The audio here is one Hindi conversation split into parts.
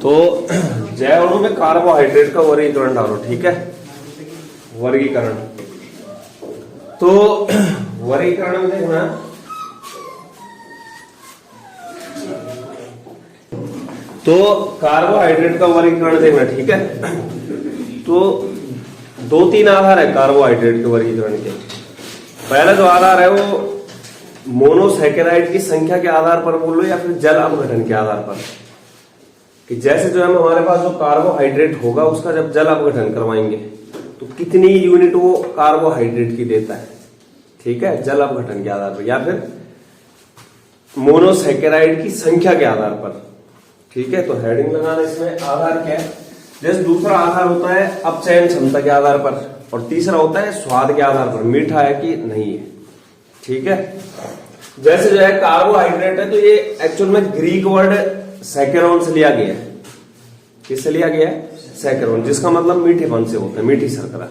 तो जैव अणु में कार्बोहाइड्रेट का वर्गीकरण डालो, ठीक है। वर्गीकरण, तो वर्गीकरण में देखना, तो कार्बोहाइड्रेट का वर्गीकरण देखना, ठीक है। तो 2-3 आधार है कार्बोहाइड्रेट के वर्गीकरण के। पहला जो आधार है वो मोनोसैकेराइड की संख्या के आधार पर बोल लो या फिर जल अपघटन के आधार पर, कि जैसे जो है हमारे पास जो कार्बोहाइड्रेट होगा उसका जब जल अपघटन करवाएंगे तो कितनी यूनिट वो कार्बोहाइड्रेट की देता है, ठीक है, जल अपघटन के आधार पर, या फिर मोनोसैकेराइड की संख्या के आधार पर, ठीक है। तो हेडिंग लगाना इसमें आधार क्या है। जैसे दूसरा आधार होता है अपचयन क्षमता के आधार पर, और तीसरा होता है स्वाद के आधार पर, मीठा है कि नहीं है, ठीक है। जैसे जो है कार्बोहाइड्रेट है तो ये एक्चुअल में ग्रीक वर्ड सैकेरोन से लिया गया है। किससे लिया गया है? सैकेरोन, जिसका मतलब मीठेपन से होता है, मीठी शर्करा,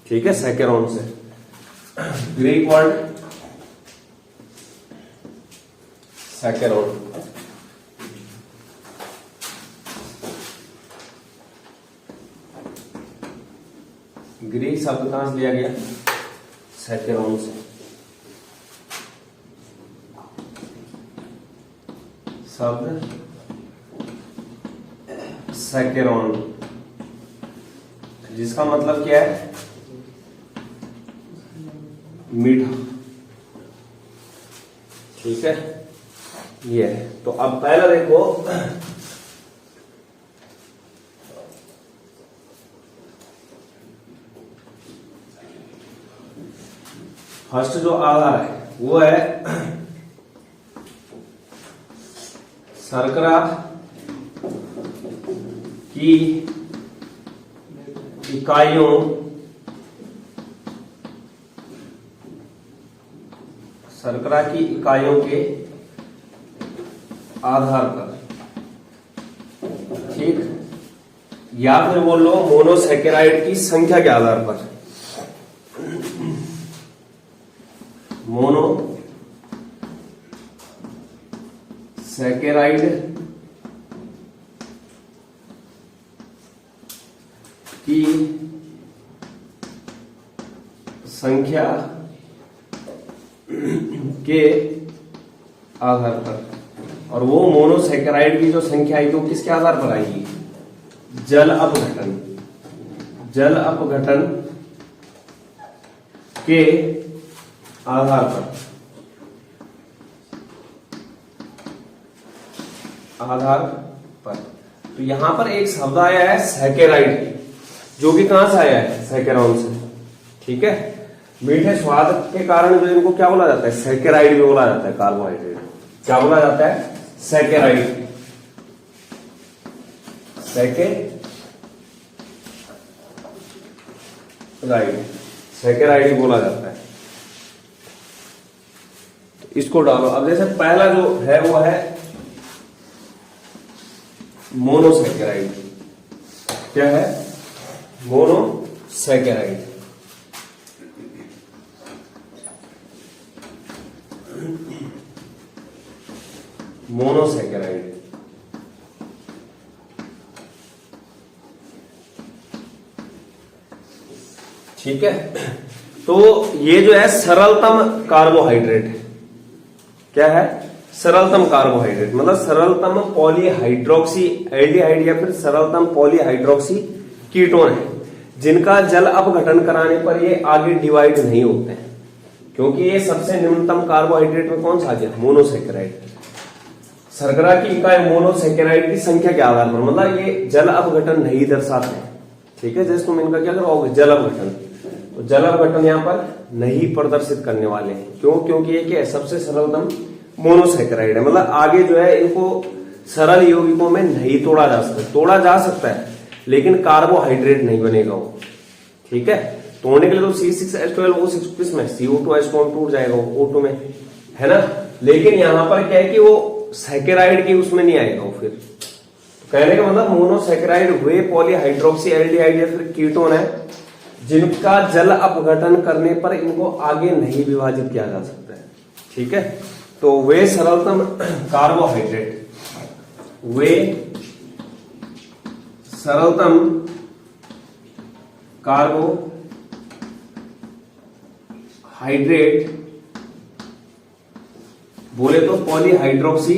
ठीक है, सैकेरोन से। ग्रीक वर्ड सैकेरोन, ग्रीक शब्द कहां से लिया गया? सैकेरोन से। शब्द सैकेरोन, जिसका मतलब क्या है? मीठा, ठीक है, ये है। तो अब पहला देखो, फर्स्ट जो आधार है वो है शर्करा की इकाइयों के आधार पर, ठीक, या फिर बोल लो मोनोसैकेराइड की संख्या के आधार पर। मोनोसैकेराइड की संख्या के आधार पर, और वो मोनोसैकेराइड की जो संख्या आएगी वो किसके आधार पर आएगी? जल अपघटन के आधार पर। तो यहां पर एक शब्द आया है सैकेराइड, जो कि कहां से आया है? सैकेरोन से, ठीक है। मीठे स्वाद के कारण जो इनको क्या बोला जाता है? सैकेराइड भी बोला जाता है। कार्बोहाइड्रेट क्या बोला जाता है? सैकेराइड, सैकेराइड बोला जाता है। तो इसको डालो। अब जैसे पहला जो है वो है मोनोसैकेराइड। क्या है? मोनोसैकेराइड। मोनोसैकेराइड, ठीक है। तो ये जो है सरलतम कार्बोहाइड्रेट है। क्या है? सरलतम कार्बोहाइड्रेट, मतलब सरलतम पॉलीहाइड्रोक्सी एल्डिहाइड या फिर सरलतम पॉलीहाइड्रोक्सी कीटोन है, जिनका जल अपघटन कराने पर ये आगे डिवाइड नहीं होते हैं। क्योंकि ये सबसे निम्नतम कार्बोहाइड्रेट में कौन सा आ गया? मोनोसैकेराइड। शर्करा की इकाई मोनोसैकेराइड की संख्या के आधार पर, मतलब ये जल अपघटन नहीं दर्शाते हैं, ठीक है। जैसे तुम इनका क्या करोगे? जल अपघटन, तो जल अपघटन यहाँ पर नहीं प्रदर्शित करने वाले हैं। क्यों? क्योंकि ये क्या है? सबसे सरलतम मोनोसैकेराइड है, मतलब आगे जो है इनको सरल यौगिकों में नहीं तोड़ा जा सकता है, लेकिन कार्बोहाइड्रेट नहीं बनेगा वो, ठीक है। तोड़ने के लिए तो C6H12O6 किसमें? CO2H टूट जाएगा O2 में, है ना। लेकिन यहां पर क्या है कि वो सैकेराइड की उसमें नहीं आएगा वो। फिर तो कहने का मतलब मोनोसैकेराइड वे पॉलीहाइड्रोक्सी एल्डिहाइड या फिर कीटोन है जिनका जल अपघटन करने पर इनको आगे नहीं विभाजित किया जा सकता है, ठीक है। तो वे सरलतम कार्बोहाइड्रेट, वे सरलतम कार्बोहाइड्रेट बोले तो पॉलीहाइड्रोक्सी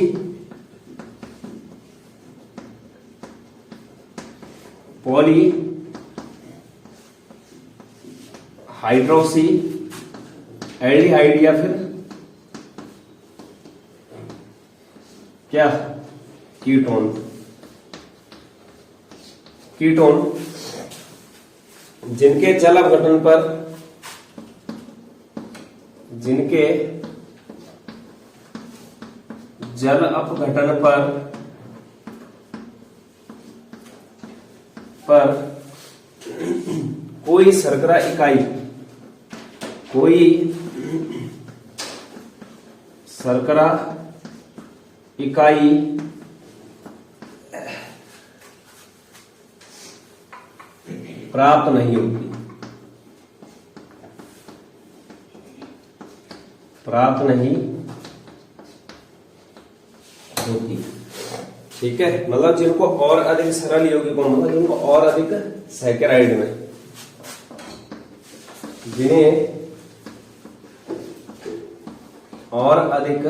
एल्डिहाइड या फिर क्या कीटोन जिनके जल अपघटन पर कोई शर्करा इकाई प्राप्त नहीं होती। ठीक है, मतलब जिनको और अधिक सरल यौगिकों मतलब जिनको और अधिक सैकेराइड में जिन्हें और अधिक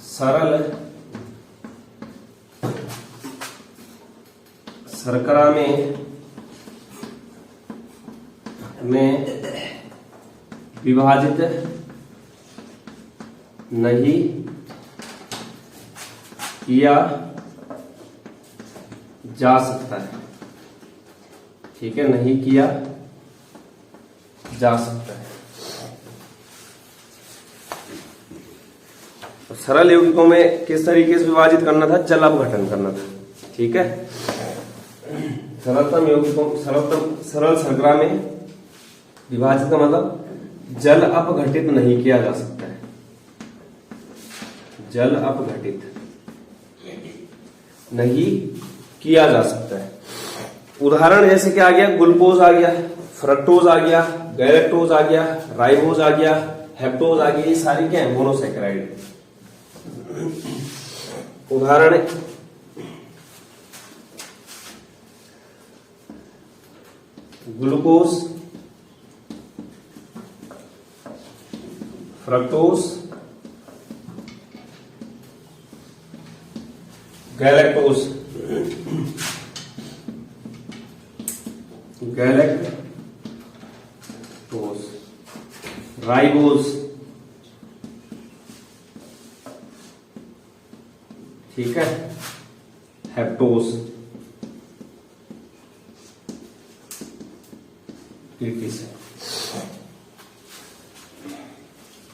सरल शर्करा में विभाजित नहीं किया जा सकता है। ठीक है, नहीं किया जा सकता है। तो सरल यौगिकों में किस तरीके से विभाजित करना था? जल अपघटन करना था। ठीक है, सरलतम यौगिकों सरल शर्करा में विभाजित का मतलब जल अपघटित नहीं किया जा सकता है। जल अपघटित नहीं किया जा सकता है। उदाहरण जैसे क्या आ गया? ग्लूकोज आ गया, फ्रक्टोज आ गया, गैलेक्टोज आ गया, राइबोज आ गया, हेप्टोज आ गया। ये सारी क्या है? मोनोसैकेराइड। उदाहरण ग्लूकोज, फ्रक्टोज, गैलेक्टोज, राइबोज। ठीक है, हेप्टोज,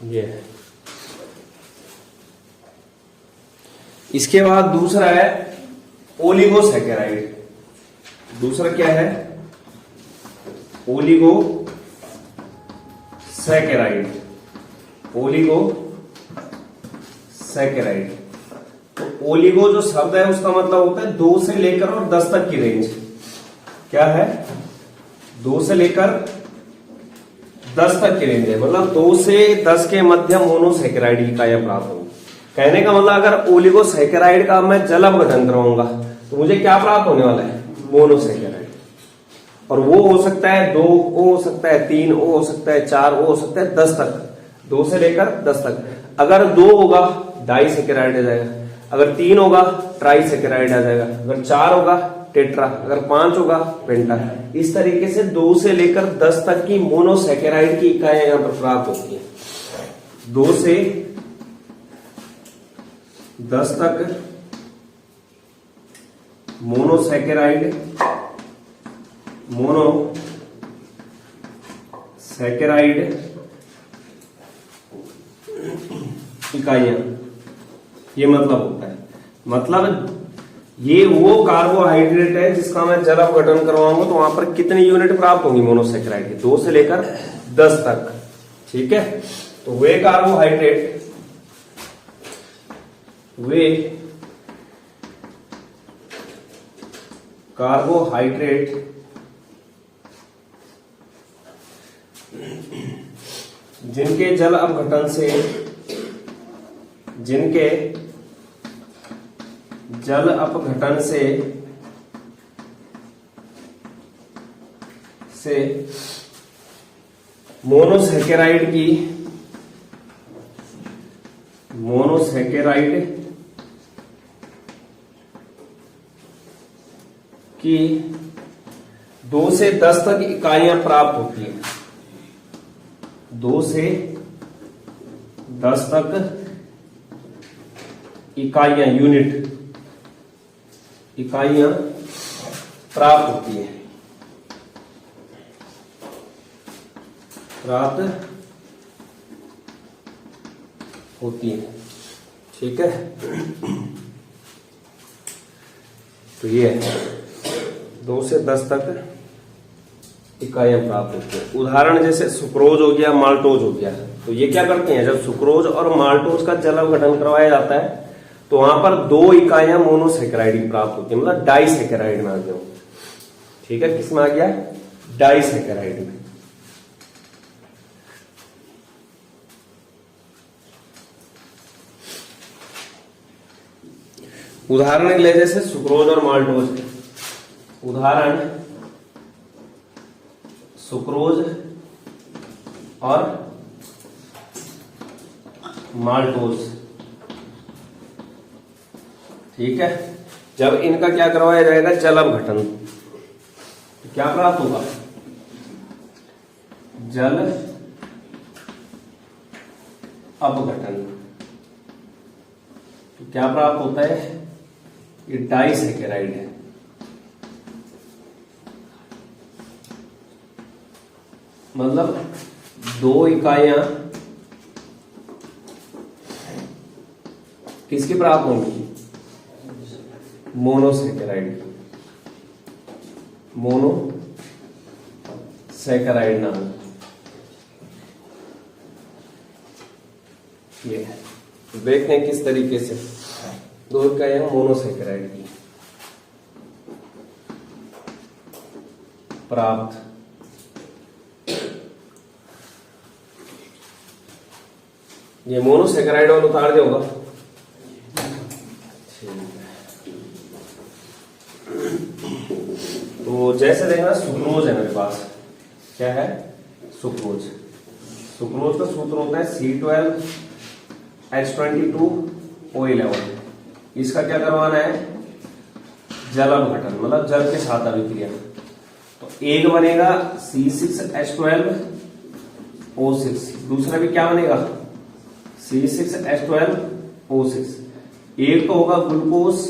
ये है। इसके बाद दूसरा है ओलिगोसैकेराइड। दूसरा क्या है? ओलिगोसैकेराइड। तो ओलिगो जो शब्द है उसका मतलब होता है 2 से लेकर और 10 तक की रेंज। क्या है? 2 से लेकर 10 तक की रेंज है, मतलब 2 से 10 के मध्य मोनोसैकेराइड इकाइयां प्राप्त होंगी। कहने का मतलब अगर ओलिगोसैकेराइड का मैं जल अपघटन करवाऊंगा तो मुझे क्या प्राप्त होने वाला है? मोनोसैकेराइड। और वो हो सकता है 2, वो हो सकता है 3, वो हो सकता है 4, वो हो सकता है 10 तक। 2 से लेकर 10 तक। अगर 2 होगा डाइसैकेराइड आ जाएगा, अगर 3 होगा ट्राइसैकेराइड आ जाएगा, अगर 4 होगा टेट्रा, अगर 5 होगा पेंटा। इस तरीके से 2 से लेकर 10 तक की मोनोसैकेराइड की इकाइयां यहां पर प्राप्त होती है। 2 से 10 तक मोनोसैकेराइड इकाइयां, ये मतलब होता है। मतलब ये वो कार्बोहाइड्रेट है जिसका मैं जल अपघटन करवाऊंगा तो वहां पर कितनी यूनिट प्राप्त होंगी मोनोसैकेराइड की? 2 से लेकर 10 तक। ठीक है, तो वे कार्बोहाइड्रेट जिनके जल अपघटन से जल अपघटन से मोनोसैकेराइड की 2 से 10 तक इकाइयां प्राप्त होती हैं। 2 से 10 तक इकाइयां प्राप्त होती हैं। ठीक है। तो ये 2 से 10 तक इकाइयां प्राप्त होती हैं। उदाहरण जैसे सुक्रोज हो गया, माल्टोज हो गया। तो ये क्या करते हैं, जब सुक्रोज और माल्टोज का जल अपघटन करवाया जाता है तो वहां पर 2 इकाइयां मोनोसैकेराइड की प्राप्त होती है, मतलब डाइसैकेराइड में आ गया। ठीक है, किस में आ गया, डाइसैकेराइड में। उदाहरण ले जैसे सुक्रोज और माल्टोज। उदाहरण सुक्रोज और माल्टोज। ठीक है, जब इनका क्या करवाया जाएगा, जल अपघटन, तो क्या प्राप्त होगा, जल अपघटन। तो क्या प्राप्त होता है, ये डाइसैकेराइड है। मतलब 2 इकाइयां किसकी प्राप्त होंगी, मोनोसैकेराइड नाम। ये देखते हैं किस तरीके से 2 इकाइयां मोनोसैकेराइड की प्राप्त। ये मोनोसैकेराइड वाला उतार दिया होगा। तो जैसे देखना, सुक्रोज है मेरे पास, क्या है, सुक्रोज का सूत्र होता है C12H22O11। इसका क्या करवाना है, जल अपघटन, मतलब जल के साथ अभिक्रिया। तो एक बनेगा C6H12O6, दूसरा भी क्या बनेगा, C6H12O6। एक तो होगा ग्लूकोज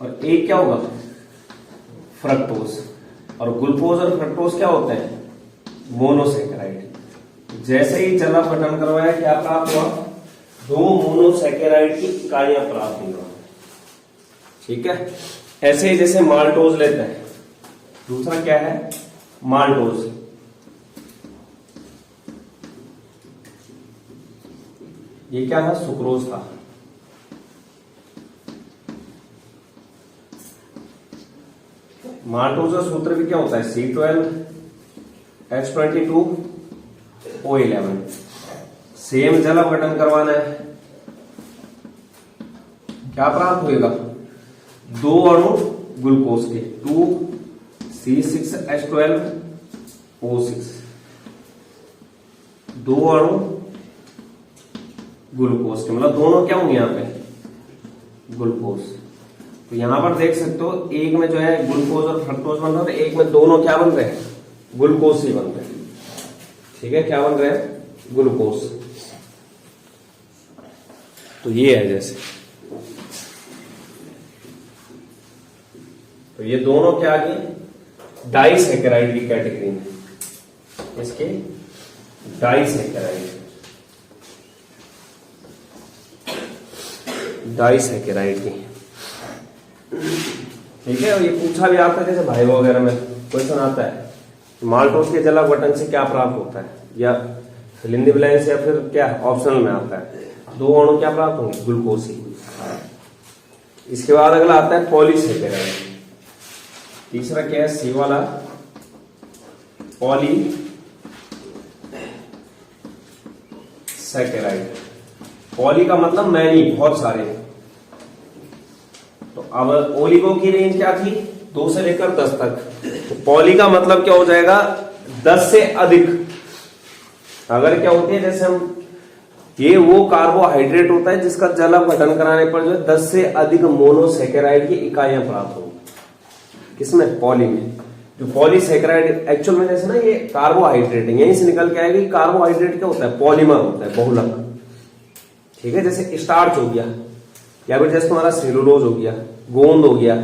और एक क्या होगा, फ्रक्टोज। और ग्लूकोज और फ्रक्टोज क्या होते हैं, मोनोसैकेराइड। जैसे ही जल अपघटन करवाया, क्या प्राप्त हुआ, 2 मोनोसैकेराइड की इकाइयां प्राप्त हुई। ठीक है, ऐसे ही जैसे माल्टोज लेते हैं, दूसरा क्या है, माल्टोज। ये क्या था, सुक्रोज था। माल्टोज का सूत्र भी क्या होता है, C12H22O11। सेम जल अपघटन करवाना है, क्या प्राप्त होगा, 2 अणु ग्लूकोज के, 2C6H12O6, 2 अणु ग्लूकोज के, मतलब दोनों क्या होंगे यहां पे, ग्लूकोज। तो यहां पर देख सकते हो, एक में जो है ग्लूकोज और फ्रक्टोज बन रहा है, एक में दोनों क्या बन रहे हैं, ग्लूकोज ही बन रहे हैं। ठीक है, क्या बन रहे हैं, ग्लूकोज। तो ये है जैसे, तो ये दोनों क्या आ गए, डाइसैकेराइड की कैटेगरी में, इसके डाइसैकेराइड की। ठीक है, और ये पूछा भी आता है, जैसे भाई वगैरह में क्वेश्चन आता है, माल्टोज के जल अपघटन से क्या प्राप्त होता है, या फिल इन द ब्लैंक्स, या फिर क्या ऑप्शनल में आता है, 2 अणु क्या प्राप्त होंगे, ग्लूकोज ही। इसके बाद अगला आता है पॉलीसैकेराइड। तीसरा क्या है, सी वाला, पॉलीसैकेराइड। पॉली का मतलब मैनी, बहुत सारे, तो अब ओलिगो की रेंज क्या थी, 2 से लेकर 10 तक। तो पॉली का मतलब क्या हो जाएगा, 10 से अधिक। अगर क्या होती है, जैसे हम ये वो कार्बोहाइड्रेट होता है जिसका जल अपघटन कराने पर जो है 10 से अधिक मोनोसैकेराइड की इकाइयां प्राप्त होंगी। किसमें, पॉली में। जो पॉलीसैकेराइड एक्चुअल में जैसे ना ये कार्बोहाइड्रेट है, यहीं से निकल के आएगा कि कार्बोहाइड्रेट क्या होता है, पॉलीमर होता है, बहुलक। ठीक है, जैसे स्टार्च हो गया, या फिर जैसे तुम्हारा सेलुलोज हो गया, गोंद हो गया,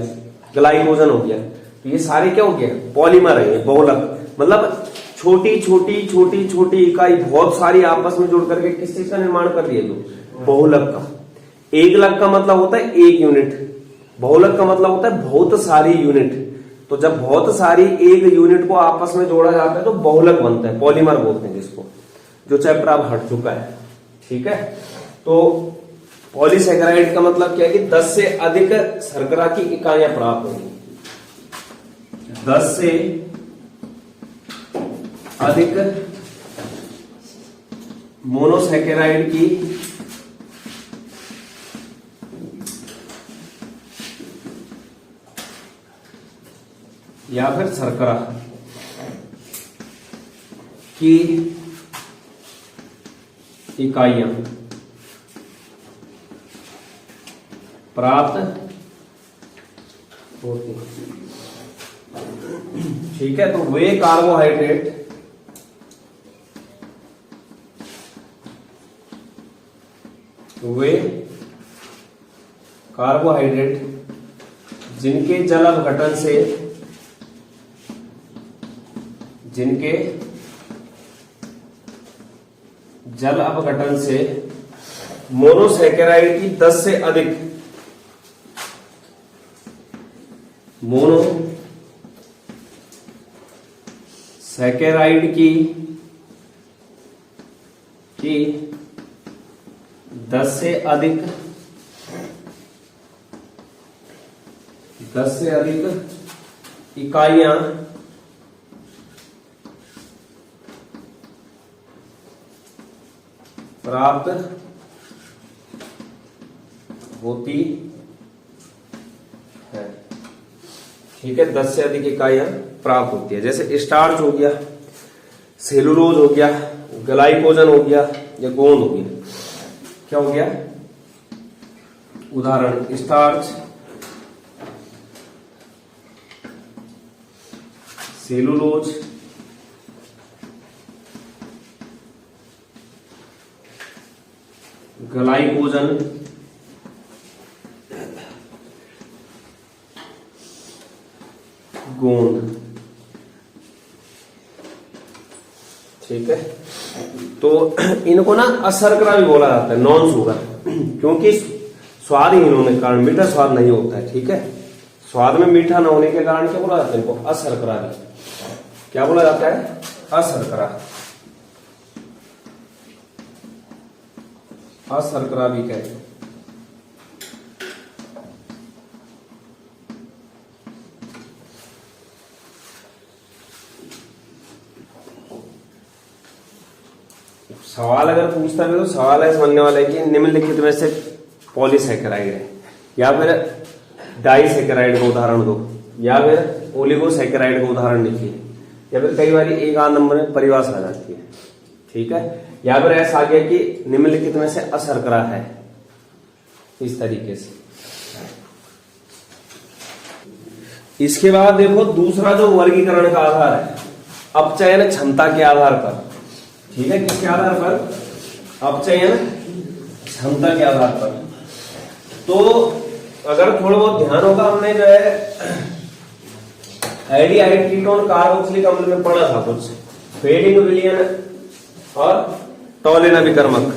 ग्लाइकोजन हो गया, तो ये सारे क्या हो गया, पॉलीमर है, ये बहुलक। मतलब छोटी छोटी छोटी छोटी इकाई बहुत सारी आपस में जुड़ करके किस चीज का निर्माण कर रही है, तो बहुलक का। एक लक का मतलब होता है एक यूनिट, बहुलक का मतलब होता है बहुत सारी यूनिट। तो जब बहुत सारी एक यूनिट को आपस में जोड़ा जाता है तो बहुलक बनता है, पॉलीमर बोलते हैं जिसको, जो चैप्टर अब हट चुका है। ठीक है, तो पॉलीसैकेराइड का मतलब क्या है कि 10 से अधिक शर्करा की इकाइयां प्राप्त होंगी, 10 से अधिक मोनोसैकेराइड की या फिर शर्करा की इकाइयां प्राप्त होती हैं। ठीक है, तो वे कार्बोहाइड्रेट जिनके जल अपघटन से मोनोसैकेराइड की 10 से अधिक मोनोसैकेराइड की 10 से अधिक इकाइयां प्राप्त होती है। ठीक है, 10 से अधिक इकाइयां प्राप्त होती है। जैसे स्टार्च हो गया, सेलुलोज हो गया, ग्लाइकोजन हो गया, या गोंद हो गया। क्या हो गया, उदाहरण स्टार्च, सेलुलोज, ग्लाइकोजन, गोंद। ठीक है, तो इनको ना अशर्करा भी बोला जाता है, नॉन शुगर, क्योंकि स्वादहीन होने के कारण, मीठा स्वाद नहीं होता है। ठीक है, स्वाद में मीठा न होने के कारण क्या बोला जाता है इनको, अशर्करा भी। क्या बोला जाता है, अशर्करा, अशर्करा भी कहते हैं। सवाल अगर पूछता है तो सवाल है समझने वाला है कि निम्नलिखित में से पॉलीसैकेराइड है, या फिर डाइसैकेराइड का उदाहरण दो, या फिर ओलिगोसैकेराइड का उदाहरण लिखिए, या फिर कई बार एक आध नंबर में परिभाषा आ जाती है। ठीक है, या फिर ऐसा आ गया कि निम्नलिखित में से अशर्करा है, इस तरीके से। इसके बाद देखो दूसरा जो वर्गीकरण का आधार है, अपचयन क्षमता के आधार पर। ठीक है, किसके आधार पर, अपचयन क्षमता के आधार पर। तो अगर थोड़ा बहुत ध्यान होगा, हमने जो है एल्डिहाइड कीटोन कार्बोक्सिलिक अम्ल में पढ़ा था कुछ, फेडिंग विलयन और टॉलिन अभिकर्मक।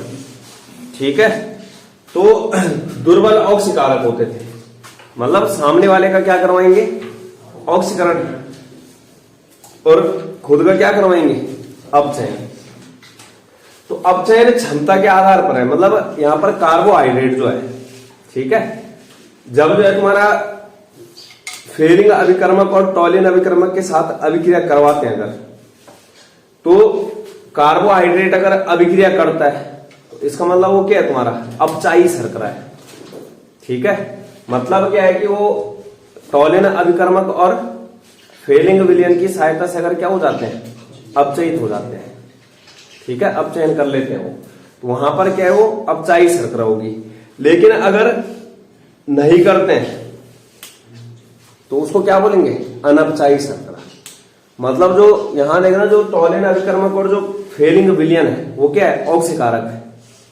ठीक है, तो दुर्बल ऑक्सीकारक होते थे, मतलब सामने वाले का क्या करवाएंगे, ऑक्सीकरण, और खुद का क्या करवाएंगे, अपचयन। तो अपचयन क्षमता के आधार पर है, मतलब यहां पर कार्बोहाइड्रेट जो है, ठीक है, जब जो है तुम्हारा फेडिंग अभिकर्मक और टॉलिन अभिकर्मक के साथ अभिक्रिया करवाते हैं अगर, तो कार्बोहाइड्रेट अगर अभिक्रिया करता है तो इसका मतलब वो क्या है, तुम्हारा अपचायी शर्करा है। ठीक है, मतलब क्या है कि वो टॉलिन अभिकर्मक और फेलिंग विलयन की सहायता से अगर क्या हो जाते हैं, अपचयित हो जाते हैं, ठीक है, अपचयन कर लेते हैं वो, तो वहां पर क्या है, वो अपचायी शर्करा होगी। लेकिन अगर नहीं करते हैं तो उसको क्या बोलेंगे, अनपचायी शर्करा। मतलब जो यहां देखना, जो टॉलिन अभिकर्मक और जो फेलिंग विलयन है वो क्या है, ऑक्सीकारक है,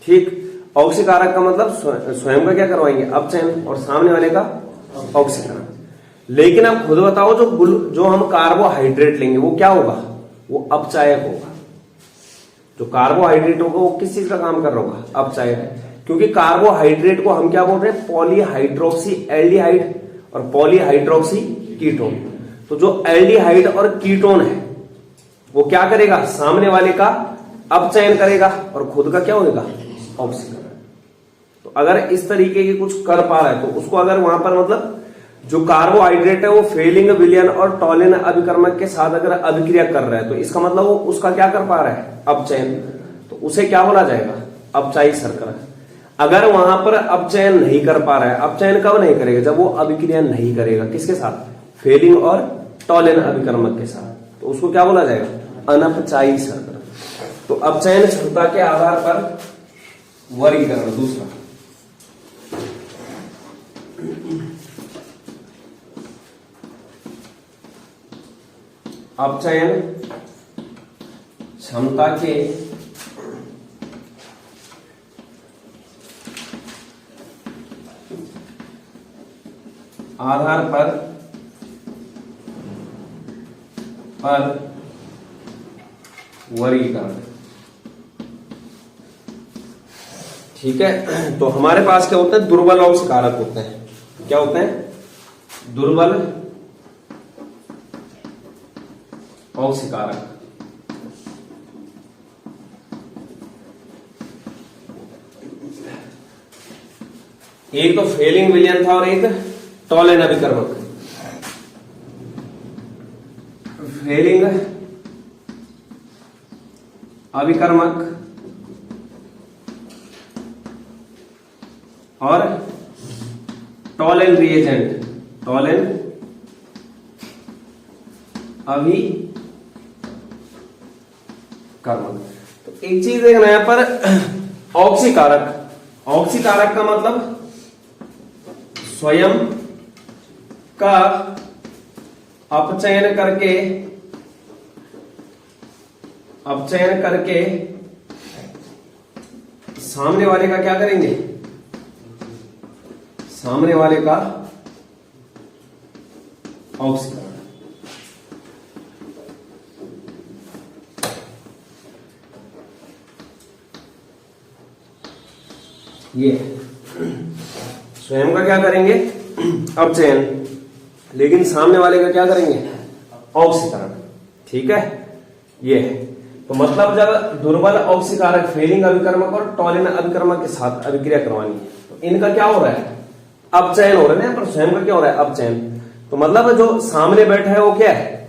ठीक। ऑक्सीकारक का मतलब स्वयं का क्या करवाएंगे, अपचयन, और सामने वाले का ऑक्सीकरण। लेकिन अब खुद बताओ, जो हम कार्बोहाइड्रेट लेंगे वो क्या होगा, वो अपचायक होगा। जो कार्बोहाइड्रेट होगा वो किस चीज का काम कर रहा होगा, अपचायक। क्योंकि कार्बोहाइड्रेट को हम क्या बोल रहे हैं, पॉलीहाइड्रोक्सी एल्डिहाइड और पॉलीहाइड्रोक्सी कीटोन। तो जो एल्डिहाइड और कीटोन है वो क्या करेगा, सामने वाले का अपचयन करेगा और खुद का क्या होगा, ऑक्सीकरण। तो अगर इस तरीके की कुछ कर पा रहा है तो उसको अगर वहां पर मतलब जो कार्बोहाइड्रेट है वो फेलिंग विलयन और टॉलिन अभिकर्मक के साथ अगर अभिक्रिया कर रहा है तो इसका मतलब वो उसका क्या कर पा रहा है, अपचयन। तो उसे क्या बोला जाएगा, अपचायी शर्करा। अगर वहां पर अपचयन नहीं कर पा रहा है, अपचयन कब नहीं करेगा, जब वो अभिक्रिया नहीं करेगा, किसके साथ, फेलिंग और टॉलिन अभिकर्मक के साथ, तो उसको क्या बोला जाएगा, अनपचायी शर्करा। तो अपचयन क्षमता के आधार पर वर्गीकरण दूसरा, अपचयन क्षमता के आधार पर वर्गीकरण, ठीक है। तो हमारे पास क्या होता है, दुर्बल ऑक्सीकारक होते हैं। क्या होते हैं, दुर्बल ऑक्सीकारक। एक तो फेलिंग विलयन था और एक टॉलिन अभिकर्मक। फेलिंग अभिकर्मक और टॉलिन रिएजेंट, टॉलिन अभिकर्मक। तो एक चीज देखना यहां पर, ऑक्सीकारक। ऑक्सीकारक का मतलब स्वयं का अपचयन करके सामने वाले का क्या करेंगे, सामने वाले का ऑक्सीकरण। ये स्वयं का क्या करेंगे, अपचयन, लेकिन सामने वाले का क्या करेंगे, ऑक्सीकरण, ठीक है। ये है तो मतलब जब दुर्बल ऑक्सीकारक फेलिंग अभिकर्मक और टॉलिन अभिकर्मक के साथ अभिक्रिया करवानी है तो इनका क्या हो रहा है, अपचयन हो रहा है, पर स्वयं का क्या हो रहा है, अपचयन। तो मतलब जो सामने बैठा है वो क्या है,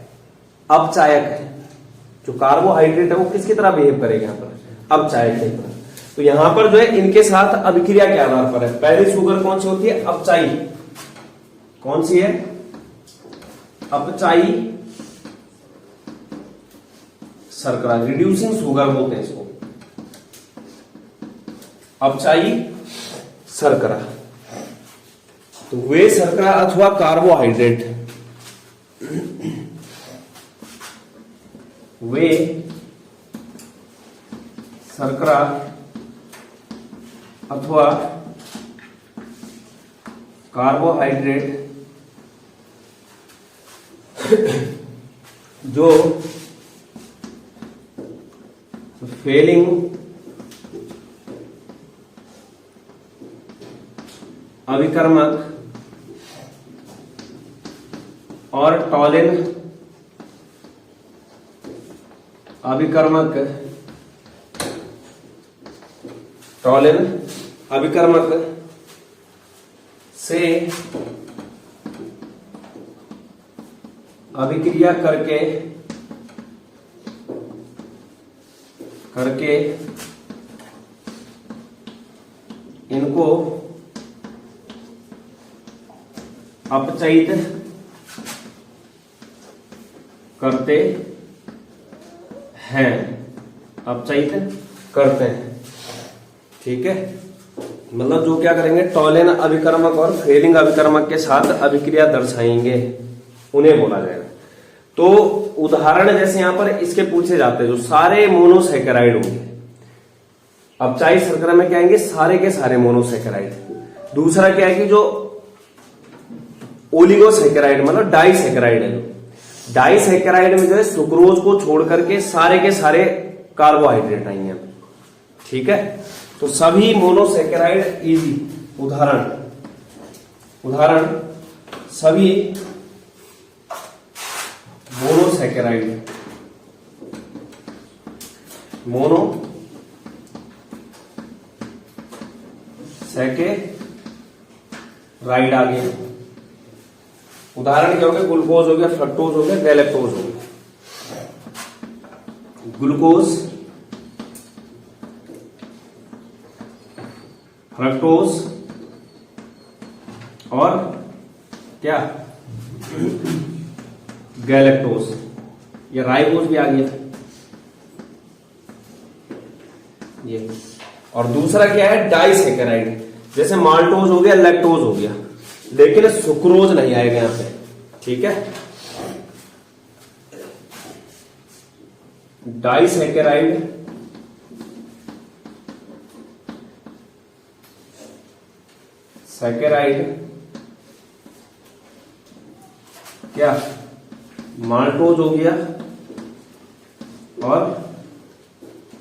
अपचायक है। जो कार्बोहाइड्रेट है वो किसकी तरह बिहेव करेगा, यहाँ पर अपचायक की तरह। तो यहां पर जो है इनके साथ अभिक्रिया के आधार पर है। पहली शुगर कौन सी होती है, अपचायी। कौन सी है, अपचायी शर्करा, रिड्यूसिंग शुगर बोलते हैं इसको, अपचायी शर्करा। तो वे शर्करा अथवा कार्बोहाइड्रेट, वे शर्करा अथवा कार्बोहाइड्रेट जो फेलिंग अभिकर्मक और टॉलिन अभिकर्मक, टॉलिन अभिकर्मक से अभिक्रिया करके इनको अपचयित करते हैं, अपचयित करते हैं। ठीक है, मतलब जो क्या करेंगे, टॉलेन अभिकर्मक और फेलिंग अभिकर्मक के साथ अभिक्रिया दर्शाएंगे, उन्हें बोला जाएगा। तो उदाहरण जैसे यहां पर इसके पूछे जाते हैं, जो सारे मोनोसैकेराइड होंगे, अपचायी शर्करा में क्या आएंगे, सारे के सारे मोनोसैकेराइड। दूसरा क्या है कि जो ओलिगोसैकेराइड मतलब डाइसैकेराइड है, डाइसैकेराइड में जो है सुक्रोज को छोड़ करके सारे के सारे कार्बोहाइड्रेट आएंगे। ठीक है, तो सभी मोनोसैकेराइड इजी। उदाहरण सभी मोनोसैकेराइड, मोनोसैकेराइड आ गए। उदाहरण क्या हो गया, ग्लूकोज हो गया, फ्रक्टोज हो गया, गैलेक्टोज हो गया। ग्लूकोज, फ्रक्टोज और क्या, गैलेक्टोज। ये राइबोज भी आ गया ये। और दूसरा क्या है, डाइसैकेराइड, जैसे माल्टोज हो गया, लैक्टोज हो गया, लेकिन सुक्रोज नहीं आएगा यहां पे। ठीक है, डाइसैकेराइड, सैकेराइड क्या, माल्टोज हो गया और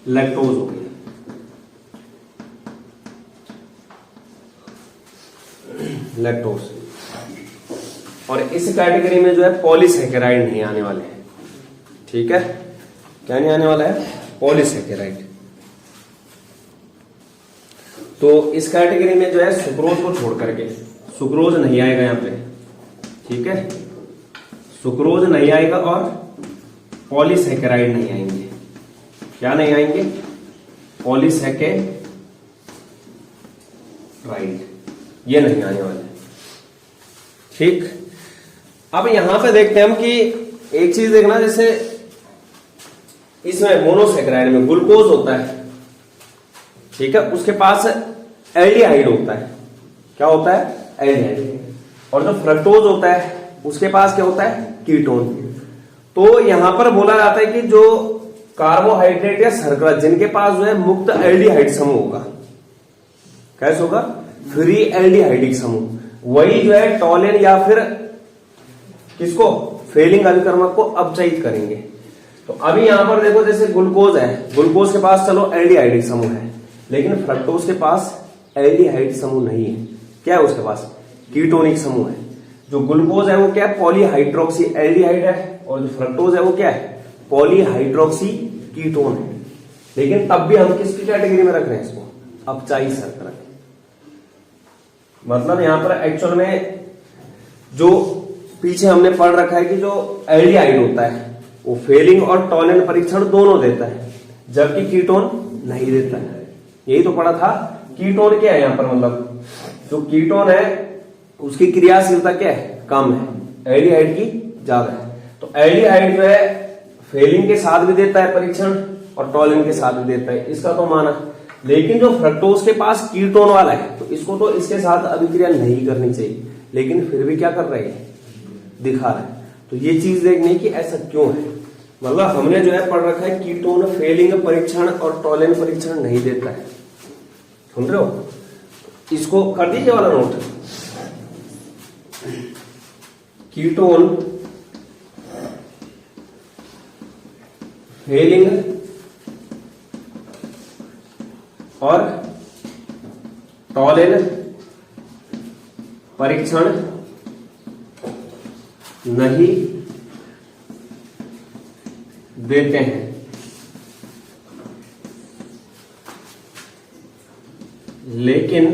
लैक्टोज हो गया। लैक्टोज। और इस कैटेगरी में जो है पॉलीसैकेराइड नहीं आने वाले हैं। ठीक है, क्या नहीं आने वाला है, पॉलीसैकेराइड। तो इस कैटेगरी में जो है सुक्रोज को छोड़ करके, सुक्रोज नहीं आएगा यहां पे। ठीक है, सुक्रोज नहीं आएगा और पॉलीसैकेराइड नहीं आएंगे। क्या नहीं आएंगे, पॉलीसैकेराइड, ये नहीं आने वाले। ठीक, अब यहां पे देखते हैं हम कि एक चीज देखना, जैसे इसमें मोनोसैकेराइड में ग्लूकोज होता है, ठीक है, उसके पास एल्डिहाइड होता है। क्या होता है, एल्डिहाइड। और जो फ्रक्टोज होता है उसके पास क्या होता है, कीटोन। तो यहां पर बोला जाता है कि जो कार्बोहाइड्रेट या शर्करा जिनके पास जो है मुक्त एल्डिहाइड समूह होगा, कैसे होगा, फ्री एल्डिहाइडिक समूह, वही जो है टॉलेन या फिर किसको, फेलिंग अभिकर्मक को अपचयित करेंगे। तो अभी यहां पर देखो, जैसे ग्लूकोज है, ग्लूकोज के पास चलो एल्डिहाइडिक समूह है, लेकिन फ्रक्टोज के पास एल्डिहाइड समूह नहीं है। क्या है उसके पास, कीटोनिक समूह है। जो ग्लूकोज है वो क्या है, पॉलीहाइड्रोक्सी एल्डिहाइड है, और जो फ्रक्टोज है वो क्या है, पॉलीहाइड्रोक्सी कीटोन है। लेकिन तब भी हम किसकी कैटेगरी में रख रहे हैं इसको, अपचायी शर्करा। मतलब यहां पर एक्चुअल में जो पीछे हमने पढ़ रखा है कि जो एल्डिहाइड होता है वो फेलिंग और टॉलेन परीक्षण दोनों देता है, जबकि कीटोन नहीं देता है। यही तो पढ़ा था। कीटोन क्या है यहां पर, मतलब जो कीटोन है उसकी क्रियाशीलता क्या है, कम है, एल्डिहाइड की ज्यादा है। तो एल्डिहाइड जो है फेलिंग के साथ भी देता है परीक्षण और टॉलेन के साथ भी देता है, इसका तो माना। लेकिन जो फ्रक्टोज के पास कीटोन वाला है, तो इसको तो इसके साथ अभिक्रिया नहीं करनी चाहिए, लेकिन फिर भी क्या कर रहे हैं, दिखा रहे हैं। तो ये चीज देखने की ऐसा क्यों है, मतलब हमने जो है पढ़ रखा है कीटोन फेलिंग परीक्षण और टॉलेन परीक्षण नहीं देता है। सुन रहे हो, इसको कर दीजिए वाला नोट। कीटोन फेलिंग और टॉलेन परीक्षण नहीं देते हैं, लेकिन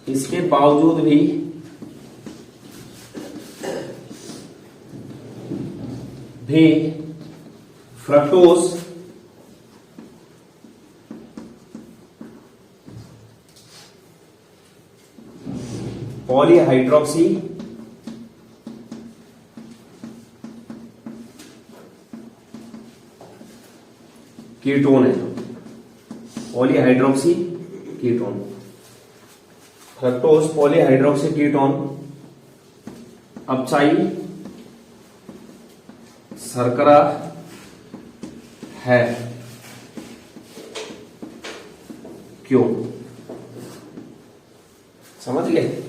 इसके बावजूद भी फ्रक्टोज पॉलीहाइड्रोक्सी कीटोन है, polyhydroxy ketone, fructose polyhydroxy ketone अपचाई शर्करा है। क्यों? समझ गए?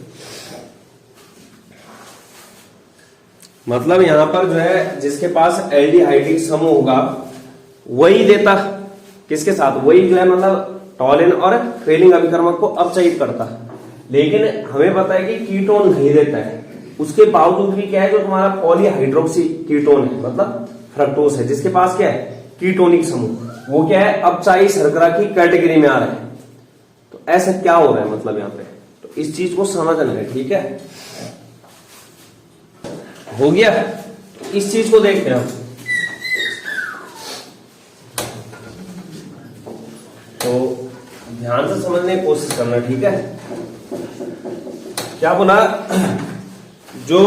मतलब यहां पर जो है जिसके पास एल्डिहाइडिक समूह होगा वही देता, किसके साथ? वही जो है मतलब टॉलिन और फेलिंग अभिकर्मक को अपचयित करता, लेकिन हमें पता है कि कीटोन नहीं देता है। उसके बावजूद भी क्या है, जो तुम्हारा पॉलीहाइड्रोक्सी कीटोन है मतलब फ्रक्टोज है, जिसके पास क्या है कीटोनिक समूह, वो क्या है अपचायी शर्करा की कैटेगरी में आ रहा है। तो ऐसा क्या हो रहा है मतलब यहाँ पे, तो इस चीज को समझना है। ठीक है, हो गया? तो इस चीज को देखते हैं हम। तो ध्यान से समझने की कोशिश करना। ठीक है, क्या बोला? जो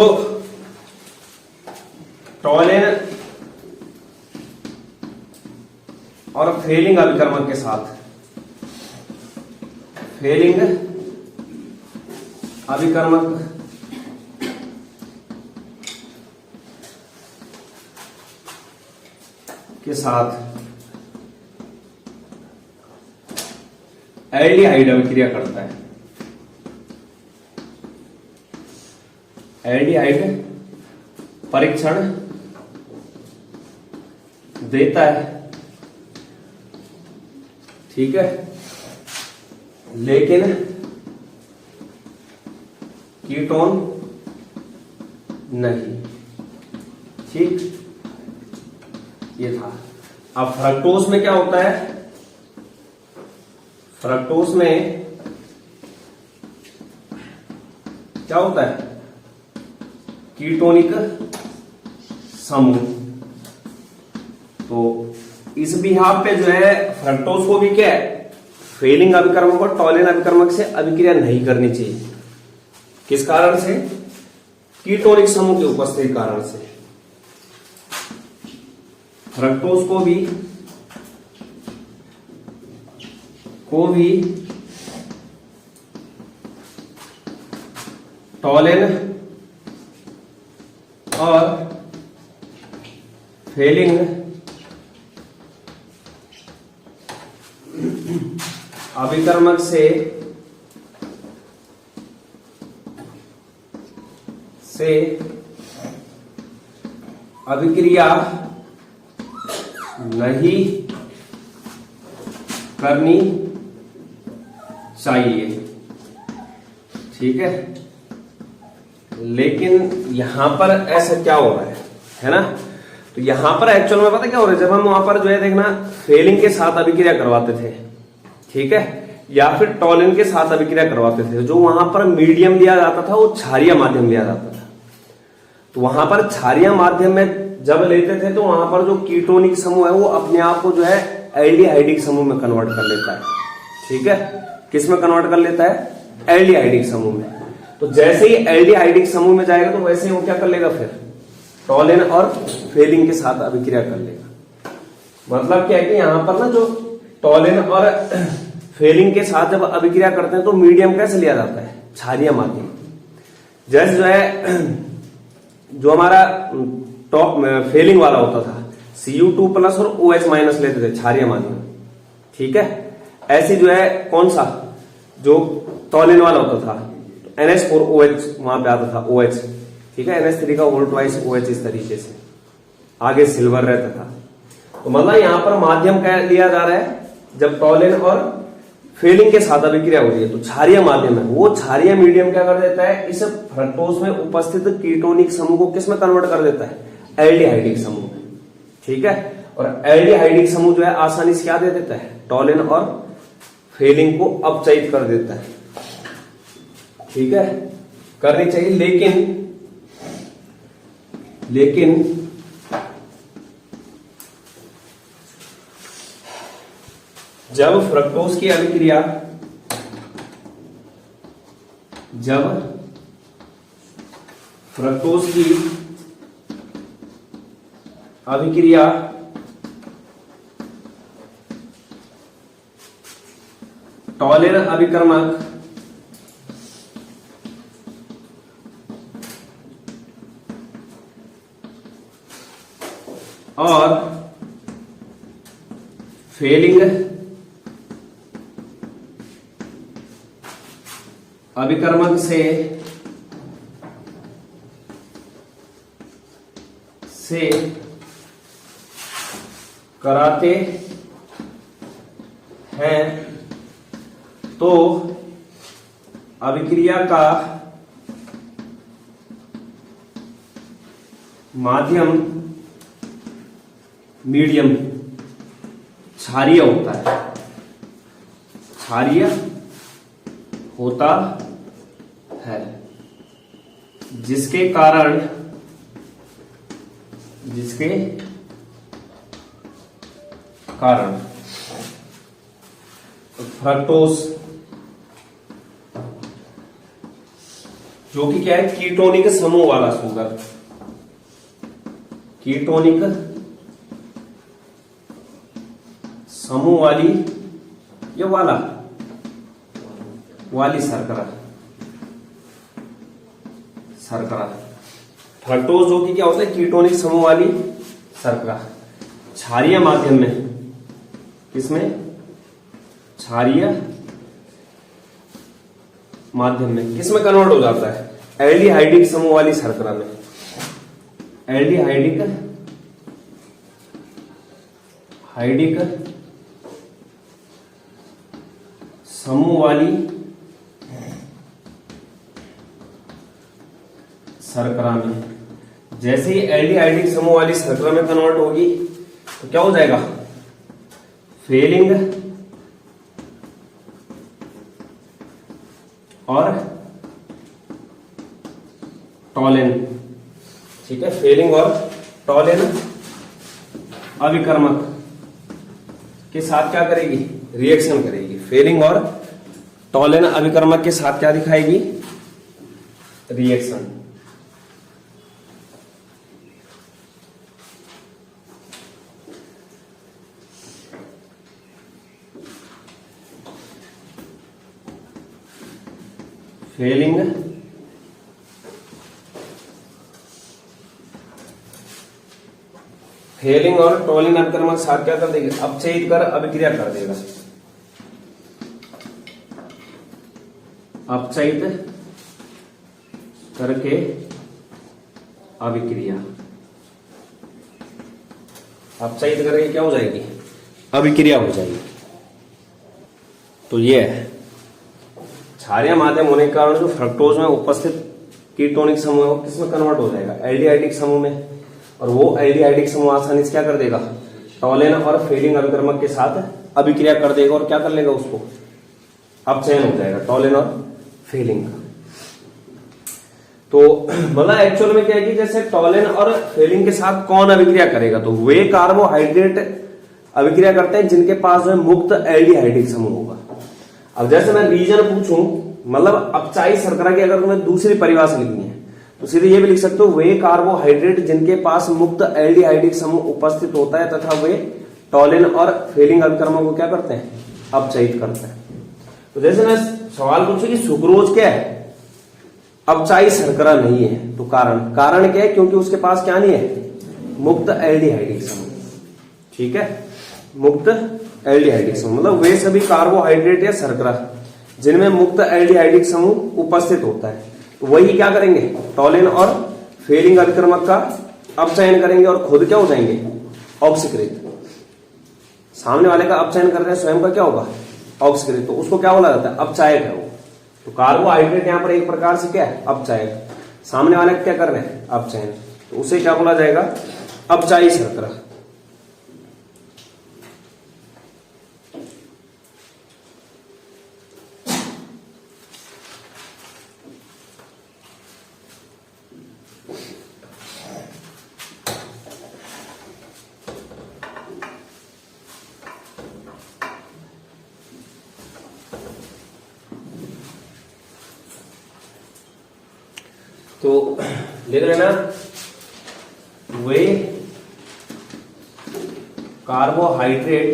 टॉलिन और फेलिंग अभिकर्मक के साथ, फेलिंग अभिकर्मक के साथ एल्डिहाइड अभिक्रिया करता है। एल्डिहाइड परीक्षण देता है। ठीक है, लेकिन कीटोन नहीं। ठीक, ये था। अब फ्रक्टोज में क्या होता है? फ्रक्टोज में क्या होता है? कीटोनिक समूह। तो इस बिहाफ पे जो है फ्रक्टोज को भी क्या है, फेलिंग अभिकर्मक और टॉलिन अभिकर्मक से अभिक्रिया नहीं करनी चाहिए। किस कारण से? कीटोनिक समूह की उपस्थिति के कारण से। फ्रक्टोज को भी टॉलिन और फेलिंग अभिकर्मक से अभिक्रिया नहीं करनी चाहिए। ठीक है, लेकिन यहां पर ऐसा क्या हो रहा है ना? तो यहां पर एक्चुअल में पता क्या हो रहा है, जब हम वहां पर जो है देखना फेलिंग के साथ अभिक्रिया करवाते थे, ठीक है, या फिर टॉलिन के साथ अभिक्रिया करवाते थे, जो वहां पर मीडियम लिया जाता था वो क्षारीय माध्यम लिया जाता था। तो वहां पर क्षारीय माध्यम में जब लेते थे तो वहां पर जो कीटोनिक समूह है वो अपने आप को जो है एल्डिहाइडिक समूह में कन्वर्ट कर लेता है। ठीक है, किस में कन्वर्ट कर लेता है? एल्डिहाइडिक समूह में। तो जैसे ही एल्डिहाइडिक समूह में जाएगा तो वैसे ही वो क्या कर लेगा, फिर टॉलिन और फेलिंग के साथ अभिक्रिया कर लेगा। मतलब क्या है कि यहां पर ना जो टॉलिन और फेलिंग के साथ जब अभिक्रिया करते हैं तो मीडियम कैसे लिया जाता है? क्षारीय माध्यम। जैसे जो है जो हमारा टॉप फेलिंग वाला होता था Cu2 प्लस और OH माइनस लेते थे क्षारीय माध्यम। ठीक है, ऐसे जो है कौन सा जो टॉलिन वाला होता था NH4OH वहां पे आता था OH। ठीक है, NH3 का वोल्ट वाइज OH इस तरीके से आगे सिल्वर रहता था। तो मतलब यहां पर माध्यम क्या लिया जा रहा है, जब टॉलिन और फेलिंग के साथ अभिक्रिया हो रही है तो क्षारीय माध्यम है, वो क्षारीय मीडियम क्या कर देता है, इस फ्रक्टोज में उपस्थित कीटोनिक समूह को किस में कन्वर्ट कर देता है? एल्डिहाइडिक समूह में। ठीक है, और एल्डिहाइडिक समूह जो है आसानी से क्या दे देता है? टॉलिन और फेलिंग को अपचयित कर देता है। ठीक है, करनी चाहिए, लेकिन जब फ्रक्टोज की अभिक्रिया फ्रक्टोज की अभिक्रिया टॉलेन अभिकर्मक और फेलिंग अभिकर्मक से कराते हैं तो अभिक्रिया का माध्यम मीडियम क्षारीय होता है, क्षारीय होता है, जिसके कारण फ्रक्टोज जो कि क्या है, कीटोनिक समूह वाला शुगर, कीटोनिक समूह वाली वाली शर्करा फ्रक्टोज जो कि क्या होता है, कीटोनिक समूह वाली शर्करा क्षारीय माध्यम में, किसमें, क्षारीय माध्यम में किसमें कन्वर्ट हो जाता है, एल्डिहाइडिक समूह वाली शर्करा में, एल्डिहाइडिक समूह वाली शर्करा में। जैसे ही एल्डिहाइडिक समूह वाली शर्करा में कन्वर्ट होगी तो क्या हो जाएगा, फेलिंग और टॉलेन, ठीक है, फेलिंग और टॉलेन अभिकर्मक के साथ क्या करेगी, रिएक्शन करेगी। फेलिंग और टॉलेन अभिकर्मक के साथ क्या दिखाएगी, रिएक्शन। फेलिंग और टॉलिन अभिकर्मक साथ क्या कर देगा, अपचयित कर अभिक्रिया कर देगा, अपचयित करके अभिक्रिया, अपचयित करके क्या हो जाएगी, अभिक्रिया हो जाएगी। तो ये है क्षारीय माध्यम होने के कारण जो फ्रक्टोज में उपस्थित कीटोनिक समूह है किसमें कन्वर्ट हो जाएगा, एल्डिहाइडिक समूह में, और वो एल्डिहाइडिक समूह आसानी से क्या कर देगा, टॉलेन और फेलिंग अभिकर्मक के साथ अभिक्रिया कर देगा और क्या कर लेगा, उसको अपचयन हो जाएगा टॉलेन और फेलिंग का। तो मतलब एक्चुअल में क्या है कि जैसे टॉलेन और फेलिंग के साथ कौन अभिक्रिया करेगा, तो वे कार्बोहाइड्रेट अभिक्रिया करते हैं जिनके पास जो है मुक्त एल्डिहाइडिक समूह होगा। अब जैसे मैं रीजन पूछूं, मतलब अपचायी शर्करा की अगर तुम्हें दूसरी परिभाषा लिखनी है तो सीधे ये भी लिख सकते हो, वे कार्बोहाइड्रेट जिनके पास मुक्त एल्डिहाइडिक समूह उपस्थित होता है तथा वे टॉलेन और फेलिंग अभिकर्मक को क्या करते हैं, अपचयित करते हैं। तो जैसे मैं सवाल पूछूं कि सुक्रोज क्या है, अपचायी शर्करा नहीं है, तो कारण क्या है, क्योंकि उसके पास क्या नहीं है, मुक्त एल्डिहाइडिक समूह, ठीक है, मुक्त एल्डिहाइडिक समूह, मतलब वे सभी कार्बोहाइड्रेट या शर्करा जिनमें मुक्त एल्डिहाइडिक समूह उपस्थित होता है, तो वही क्या करेंगे, टॉलेन और फेलिंग अभिकर्मक का अपचयन करेंगे और खुद क्या हो जाएंगे, ऑक्सीकृत। सामने वाले का अपचयन कर रहे हैं, स्वयं का क्या होगा, ऑक्सीकृत, तो उसको क्या बोला जाता है, अपचायक है वो। तो कार्बोहाइड्रेट यहां पर एक प्रकार से क्या है, अपचायक, सामने वाले क्या कर रहे हैं, अपचयन, तो उसे क्या बोला जाएगा, अपचायी शर्करा। तो लिख लेना, वे कार्बोहाइड्रेट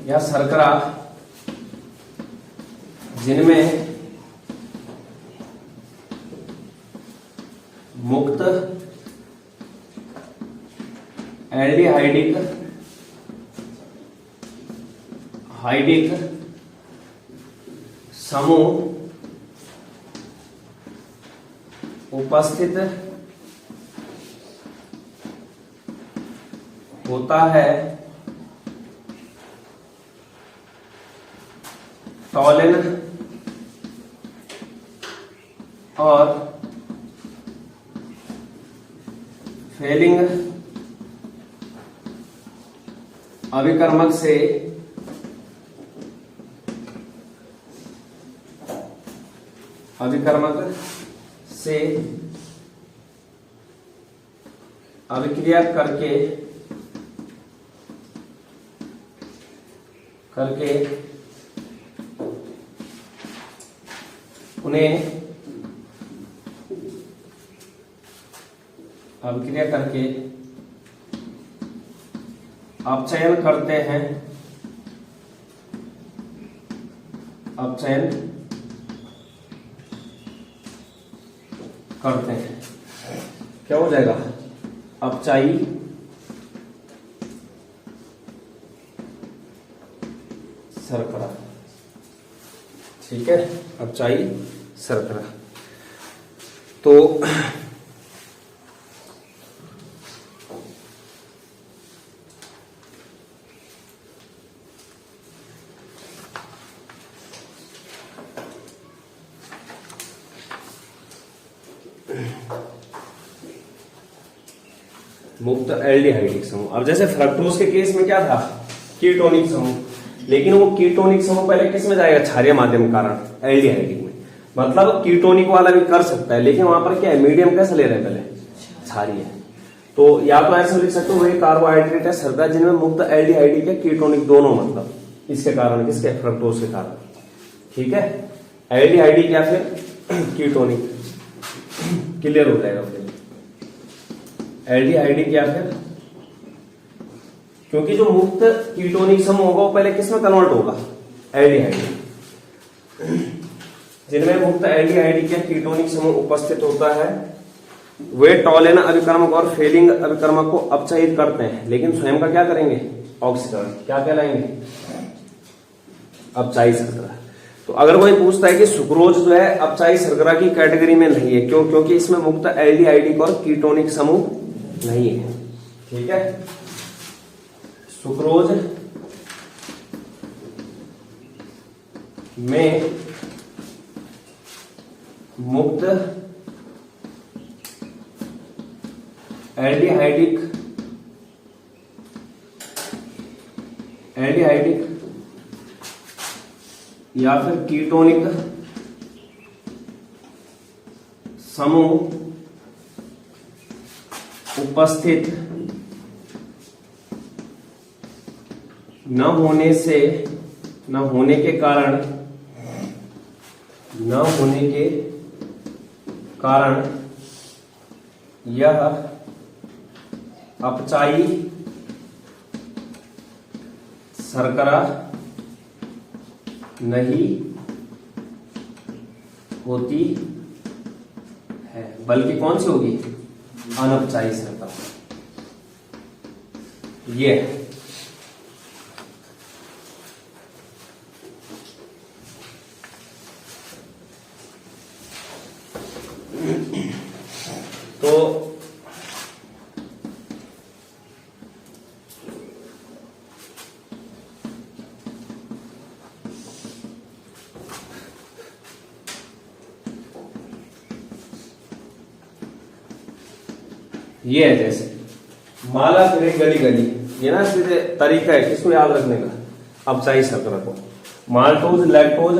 या शर्करा जिनमें मुक्त एल्डिहाइडिक समूह उपस्थित होता है, टॉलिन और फेलिंग अभिकर्मक से अभिक्रिया करके उन्हें अभिक्रिया करके अपचयन करते हैं, क्या हो जाएगा, अपचाई शर्करा। ठीक है, अपचाई शर्करा। तो मुक्त एल्डिहाइडिक समूह। अब जैसे फ्रक्टोज के केस में क्या था, कीटोनिक समूह, लेकिन वो कीटोनिक समूह पहले किस में जाएगा, क्षारीय माध्यम कारण, एल्डिहाइडिक में। मतलब कीटोनिक वाला भी कर सकता है, लेकिन वहां पर क्या है, मीडियम कैसे ले रहे हैं, पहले क्षारीय। तो या तो ऐसे लिख सकते हो, वही कार्बोहाइड्रेट है शर्करा जिनमें मुक्त एल्डिहाइडिक है, कीटोनिक दोनों, मतलब इसके कारण, किसके, फ्रक्टोज के कारण। ठीक है, एल्डिहाइडिक या फिर कीटोनिक, क्लियर हो जाएगा फिर, एल्डिहाइडिक या फिर, क्योंकि जो मुक्त कीटोनिक समूह होगा वो पहले किसमें कन्वर्ट होगा, एल्डिहाइडिक। जिनमें मुक्त एल्डिहाइडिक या कीटोनिक समूह उपस्थित होता है, वे टॉलिन अभिकर्मक और फेलिंग अभिकर्मक को अपचयित करते हैं, लेकिन स्वयं का क्या करेंगे, ऑक्सीकरण, क्या कहलाएंगे, अपचायी शर्करा। तो अगर कोई पूछता है कि सुक्रोज जो है अपचायी शर्करा की कैटेगरी में नहीं है, क्यों, क्योंकि इसमें मुक्त एल्डिहाइडिक और कीटोनिक समूह नहीं है। ठीक है, सुक्रोज में मुक्त एल्डिहाइडिक या फिर कीटोनिक समूह उपस्थित न होने के कारण यह अपचायी शर्करा नहीं होती है, बल्कि कौन सी होगी, अनपचायी शर्करा। ये तो ये है, जैसे माला फिरे गली गली, ये ना सीधे तरीका है किसको याद रखने का, अपचायी शर्करा को। माल्टोज लैक्टोज,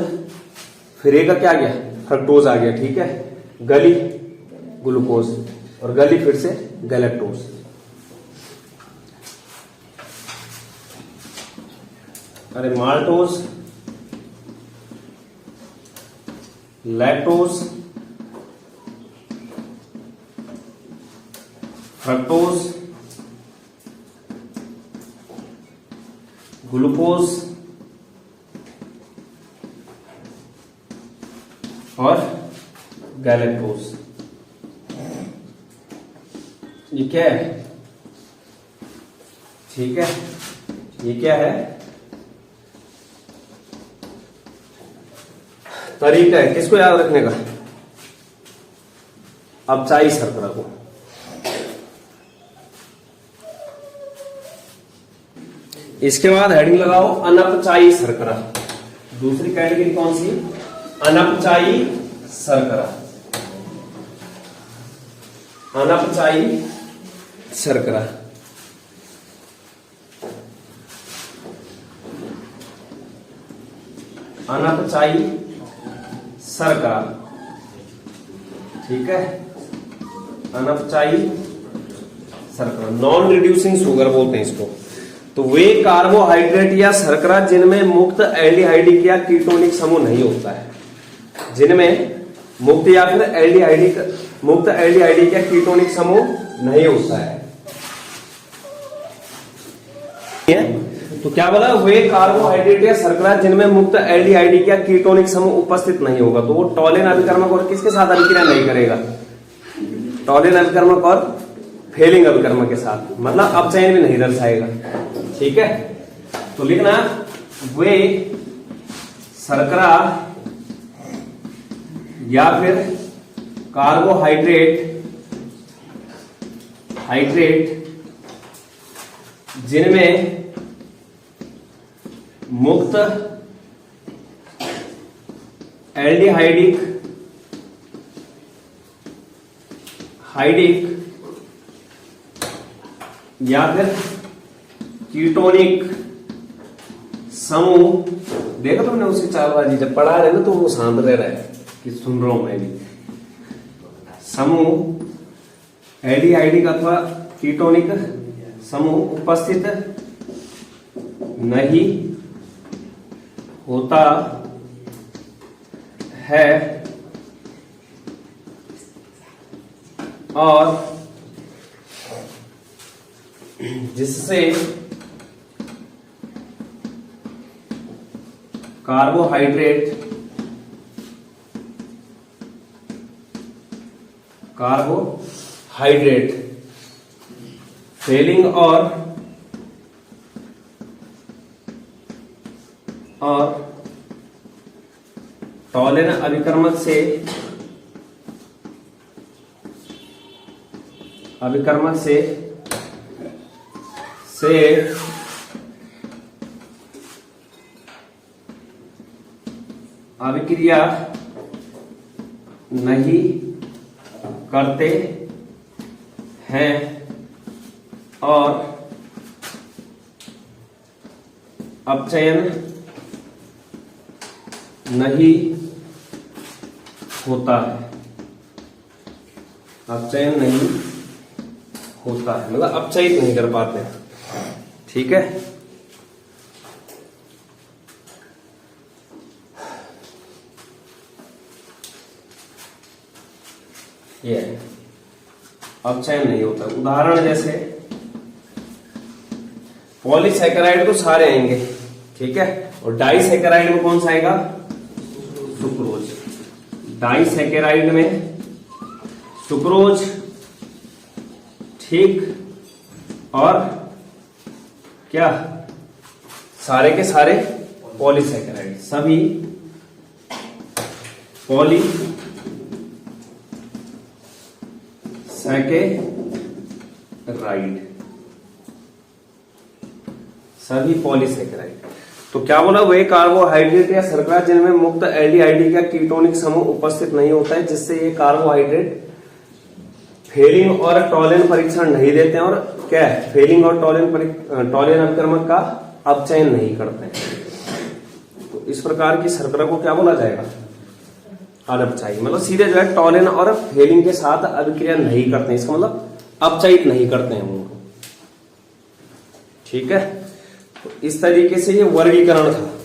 फिरे का क्या गया, फ्रक्टोज आ गया। ठीक है, गली ग्लूकोज और गली फिर से गैलेक्टोज। अरे माल्टोज लैक्टोज, फ्रक्टोज, ग्लूकोज और गैलेक्टोज। ये क्या है? ठीक है, ये क्या है? तरीका है किसको याद रखने का? अपचाई शर्करा को। इसके बाद हेडिंग लगाओ अनपचाई शर्करा। दूसरी कैटेगरी कौन सी? अनपचाई शर्करा। अनपचाई शर्करा। अनपचाई शर्करा, ठीक है, अनपचाई शर्करा, नॉन रिड्यूसिंग शुगर बोलते हैं इसको। तो वे कार्बोहाइड्रेट या शर्करा जिनमें मुक्त एल्डिहाइडिक या कीटोनिक समूह नहीं होता है, जिनमें मुक्त या फिर मुक्त एल्डिहाइडिक या कीटोनिक समूह नहीं होता है। तो क्या बोला? वे कार्बोहाइड्रेट या शर्करा जिनमें मुक्त एल्डिहाइडिक या कीटोनिक समूह उपस्थित नहीं होगा, तो वो टॉलिन अभिकर्मक और किसके साथ अभिक्रिया नहीं करेगा? टॉलिन अभिकर्मक और फेलिंग अभिकर्मक के साथ, मतलब अपचयन भी नहीं दर्शाएगा। ठीक है, तो लिखना वे शर्करा या फिर कार्बोहाइड्रेट जिनमें मुक्त एल्डिहाइडिक या फिर कीटोनिक समूह, देखो तुमने उसकी चालबाजी जब पढ़ा रहे ना तो वो शांत रह रहा है कि सुन रहा हूं मैं भी। समूह एल्डिहाइडिक अथवा कीटोनिक समूह उपस्थित नहीं होता है और जिससे कार्बोहाइड्रेट फेलिंग और टॉलिन अभिकर्मक से अभिक्रिया नहीं करते हैं और अपचयन नहीं होता है। अपचयन नहीं होता है मतलब अपचयित नहीं कर पाते। ठीक है, ये अपचयन नहीं होता। उदाहरण जैसे पॉलीसैकेराइड तो सारे आएंगे, ठीक है, और डाइसैकेराइड में कौन सा आएगा? सुक्रोज। डाइसैकेराइड में सुक्रोज, ठीक, और क्या? सारे के सारे पॉलीसैकेराइड, सभी पॉलीसैकेराइड। तो क्या बोला? वे कार्बोहाइड्रेट या शर्करा जिनमें मुक्त एल्डिहाइडिक या कीटोनिक समूह उपस्थित नहीं होता है, जिससे ये कार्बोहाइड्रेट फेलिंग और टॉलिन परीक्षण नहीं देते हैं और क्या है? फेलिंग और टॉलिन अभिकर्मक का अपचयन नहीं करते हैं। तो इस प्रकार की शर्करा को क्या बोला जाएगा? अनपचाई। मतलब सीधे जो है टॉलिन और फेलिंग के साथ अभिक्रिया नहीं करते हैं, इसका मतलब अपचयित नहीं करते हैं उनको। ठीक है, तो इस तरीके से ये वर्गीकरण था।